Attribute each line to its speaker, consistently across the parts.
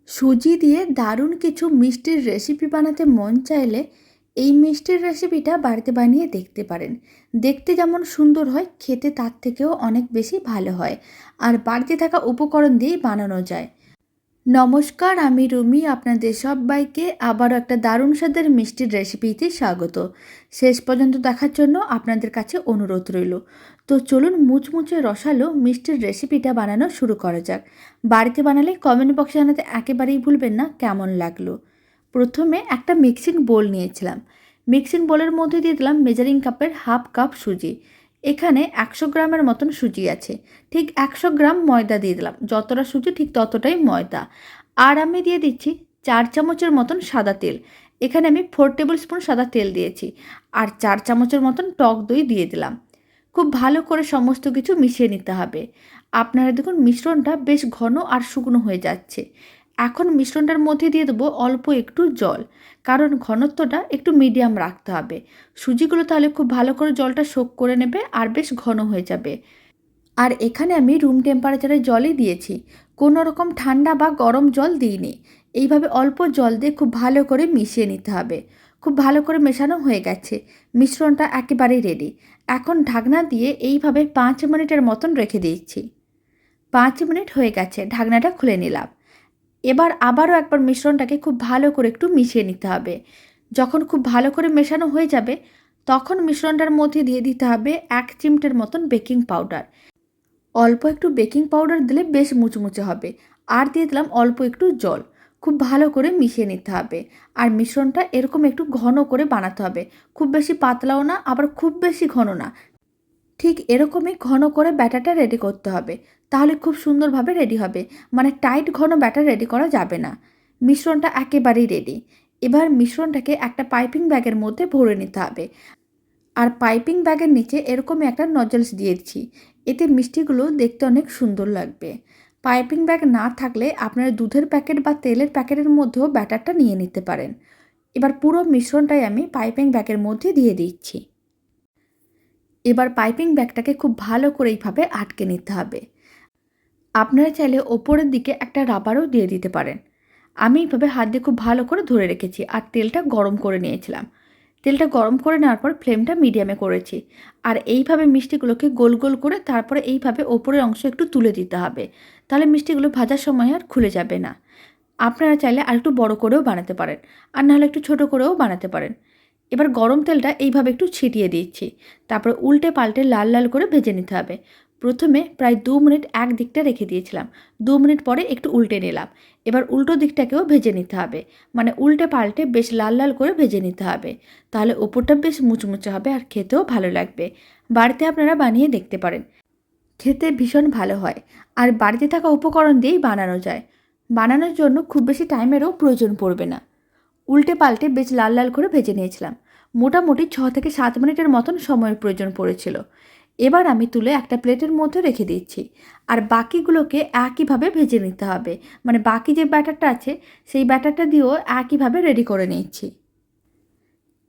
Speaker 1: সুজি দিয়ে দারুণ কিছু মিষ্টির রেসিপি বানাতে মন চাইলে এই মিষ্টির রেসিপিটা বাড়িতে বানিয়ে দেখতে পারেন। দেখতে যেমন সুন্দর হয়, খেতে তার থেকেও অনেক বেশি ভালো হয়। আর বাড়িতে থাকা উপকরণ দিয়েই বানানো যায়। নমস্কার, আমি রুমি। আপনাদের সবাইকে আবারও একটা দারুণ স্বাদের মিষ্টির রেসিপিতে স্বাগত। শেষ পর্যন্ত দেখার জন্য আপনাদের কাছে অনুরোধ রইল। তো চলুন মুচমুচে রসালো মিষ্টির রেসিপিটা বানানো শুরু করা যাক। বাড়িতে বানালে কমেন্ট বক্সে জানাতে একেবারেই ভুলবেন না কেমন লাগলো। প্রথমে একটা মিক্সিং বোল নিয়েছিলাম। মিক্সিং বোলের মধ্যে দিয়ে দিলাম মেজারিং কাপের হাফ কাপ সুজি। এখানে 100 গ্রামের মতন সুজি আছে। ঠিক 100 গ্রাম ময়দা দিয়ে দিলাম। যতটা সুজি ঠিক ততটাই ময়দা। আর আমি দিয়ে দিচ্ছি 4 চামচের মতন সাদা তেল। এখানে আমি 4 টেবিল স্পুন সাদা তেল দিয়েছি। আর 4 চামচের মতন টক দই দিয়ে দিলাম। খুব ভালো করে সমস্ত কিছু মিশিয়ে নিতে হবে। আপনারা দেখুন মিশ্রণটা বেশ ঘন আর শুকনো হয়ে যাচ্ছে। এখন মিশ্রণটার মধ্যে দিয়ে দেবো অল্প একটু জল, কারণ ঘনত্বটা একটু মিডিয়াম রাখতে হবে। সুজিগুলো তাহলে খুব ভালো করে জলটা শোক করে নেবে আর বেশ ঘন হয়ে যাবে। আর এখানে আমি রুম টেম্পারেচারের জলই দিয়েছি, কোনো রকম ঠান্ডা বা গরম জল দিইনি। এইভাবে অল্প জল দিয়ে খুব ভালো করে মিশিয়ে নিতে হবে। খুব ভালো করে মেশানো হয়ে গেছে, মিশ্রণটা একেবারেই রেডি। এখন ঢাকনা দিয়ে এইভাবে 5 মিনিটের মতন রেখে দিচ্ছি। 5 মিনিট হয়ে গেছে, ঢাকনাটা খুলে নিলাম। এবার আবারও একবার মিশ্রণটাকে খুব ভালো করে একটু মিশিয়ে নিতে হবে। যখন খুব ভালো করে মেশানো হয়ে যাবে, তখন মিশ্রণটার মধ্যে দিয়ে দিতে হবে 1 চিমটের মতন বেকিং পাউডার। অল্প একটু বেকিং পাউডার দিলে বেশ মুচমুচে হবে। আর দিয়ে দিলাম অল্প একটু জল। খুব ভালো করে মিশিয়ে নিতে হবে। আর মিশ্রণটা এরকম একটু ঘন করে বানাতে হবে। খুব বেশি পাতলাও না, আবার খুব বেশি ঘন না। ঠিক এরকমই ঘন করে ব্যাটারটা রেডি করতে হবে। তাহলে খুব সুন্দরভাবে রেডি হবে। মানে টাইট ঘন ব্যাটার রেডি করা যাবে না। মিশ্রণটা একেবারেই রেডি। এবার মিশ্রণটাকে একটা পাইপিং ব্যাগের মধ্যে ভরে নিতে হবে। আর পাইপিং ব্যাগের নিচে এরকমই একটা নজলস দিয়েছি। এতে মিষ্টিগুলো দেখতে অনেক সুন্দর লাগবে। পাইপিং ব্যাগ না থাকলে আপনারা দুধের প্যাকেট বা তেলের প্যাকেটের মধ্যেও ব্যাটারটা নিয়ে নিতে পারেন। এবার পুরো মিশ্রণটাই আমি পাইপিং ব্যাগের মধ্যে দিয়ে দিচ্ছি। এবার পাইপিং ব্যাগটাকে খুব ভালো করে এইভাবে আটকে নিতে হবে। আপনারা চাইলে ওপরের দিকে একটা রাবারও দিয়ে দিতে পারেন। আমি এইভাবে হাত দিয়ে খুব ভালো করে ধরে রেখেছি আর তেলটা গরম করে নিয়েছিলাম। তেলটা গরম করে নেওয়ার পর ফ্লেমটা মিডিয়ামে করেছি। আর এইভাবে মিষ্টিগুলোকে গোল গোল করে তারপরে এইভাবে ওপরের অংশ একটু তুলে দিতে হবে। তাহলে মিষ্টিগুলো ভাজার সময় আর খুলে যাবে না। আপনারা চাইলে আরেকটু বড় করেও বানাতে পারেন, আর নাহলে একটু ছোট করেও বানাতে পারেন। এবার গরম তেলটা এইভাবে একটু ছিটিয়ে দিচ্ছি। তারপরে উল্টে পাল্টে লাল লাল করে ভেজে নিতে হবে। প্রথমে প্রায় 2 মিনিট এক দিকটা রেখে দিয়েছিলাম। 2 মিনিট পরে একটু উল্টে নিলাম। এবার উল্টো দিকটাকেও ভেজে নিতে হবে। মানে উল্টে পাল্টে বেশ লাল লাল করে ভেজে নিতে হবে। তাহলে ওপরটা বেশ মুচমুচে হবে আর খেতেও ভালো লাগবে। বাড়িতে আপনারা বানিয়ে দেখতে পারেন। খেতে ভীষণ ভালো হয়। আর বাড়িতে থাকা উপকরণ দিয়েই বানানো যায়। বানানোর জন্য খুব বেশি টাইমেরও প্রয়োজন পড়বে না। উল্টে পাল্টে বেশ লাল লাল করে ভেজে নিয়েছিলাম। মোটামুটি 6 থেকে 7 মিনিটের মতন সময়ের প্রয়োজন পড়েছিল। এবার আমি তুলে একটা প্লেটের মধ্যে রেখে দিচ্ছি। আর বাকিগুলোকে একইভাবে ভেজে নিতে হবে। মানে বাকি যে ব্যাটারটা আছে সেই ব্যাটারটা দিয়েও একইভাবে রেডি করে নিচ্ছি।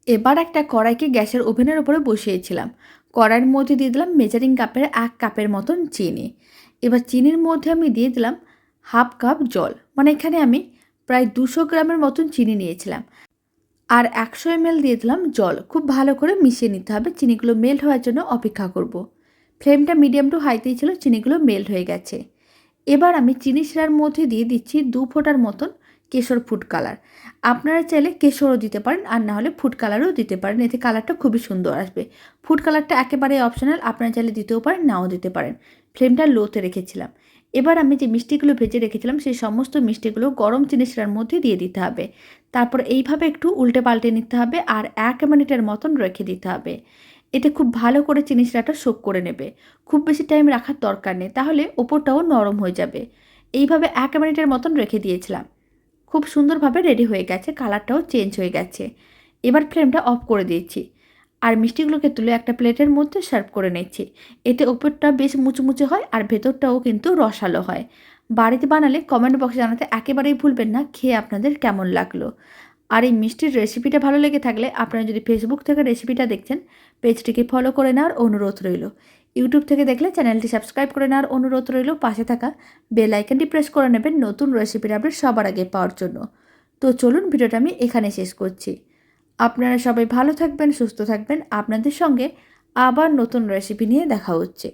Speaker 1: এবার একটা কড়াইকে গ্যাসের ওভেনের ওপরে বসিয়েছিলাম। কড়াইয়ের মধ্যে দিয়ে দিলাম মেজারিং কাপের 1 কাপের মতন চিনি। এবার চিনির মধ্যে আমি দিয়ে দিলাম হাফ কাপ জল। মানে এখানে আমি প্রায় 200 গ্রামের মতন চিনি নিয়েছিলাম। আর 100 ml দিয়ে দিলাম জল। খুব ভালো করে মিশিয়ে নিতে হবে। চিনিগুলো মেল্ট হওয়ার জন্য অপেক্ষা করব। ফ্লেমটা মিডিয়াম টু হাইতেই ছিল। চিনিগুলো মেল্ট হয়ে গেছে। এবার আমি চিনি শিরার মধ্যে দিয়ে দিচ্ছি 2 ফোঁটার মতন কেশর ফুড কালার। আপনারা চাইলে কেশরও দিতে পারেন, আর না হলে ফুড কালারও দিতে পারেন। এতে কালারটা খুবই সুন্দর আসবে। ফুড কালারটা একেবারে অপশনাল, আপনারা চাইলে দিতেও পারেন, নাও দিতে পারেন। ফ্লেমটা লোতে রেখেছিলাম। এবার আমি যে মিষ্টিগুলো ভেজে রেখেছিলাম সেই সমস্ত মিষ্টিগুলো গরম চিনি শিরার মধ্যে দিয়ে দিতে হবে। তারপর এইভাবে একটু উল্টে পাল্টে নিতে হবে আর 1 মিনিটের মতন রেখে দিতে হবে। এতে খুব ভালো করে চিনি শিরাটা সোক করে নেবে। খুব বেশি টাইম রাখার দরকার নেই, তাহলে ওপরটাও নরম হয়ে যাবে। এইভাবে 1 মিনিটের মতন রেখে দিয়েছিলাম। খুব সুন্দরভাবে রেডি হয়ে গেছে, কালারটাও চেঞ্জ হয়ে গেছে। এবার ফ্লেমটা অফ করে দিয়েছি। আর মিষ্টিগুলোকে তুলে একটা প্লেটের মধ্যে সার্ভ করে নিচ্ছি। এতে ওপরটা বেশ মুচমুচে হয় আর ভেতরটাও কিন্তু রসালো হয়। বাড়িতে বানালে কমেন্ট বক্সে জানাতে একেবারেই ভুলবেন না খেয়ে আপনাদের কেমন লাগলো। আর এই মিষ্টির রেসিপিটা ভালো লেগে থাকলে আপনারা যদি ফেসবুক থেকে রেসিপিটা দেখছেন, পেজটিকে ফলো করে নেওয়ার অনুরোধ রইল। ইউটিউব থেকে দেখলে চ্যানেলটি সাবস্ক্রাইব করে নেওয়ার অনুরোধ রইল। পাশে থাকা বেল আইকনটি প্রেস করে নেবেন নতুন রেসিপির আপডেট সবার আগে পাওয়ার জন্য। তো চলুন, ভিডিওটা আমি এখানে শেষ করছি। আপনারা সবাই ভালো থাকবেন, সুস্থ থাকবেন। আপনাদের সঙ্গে আবার নতুন রেসিপি নিয়ে দেখা হচ্ছে।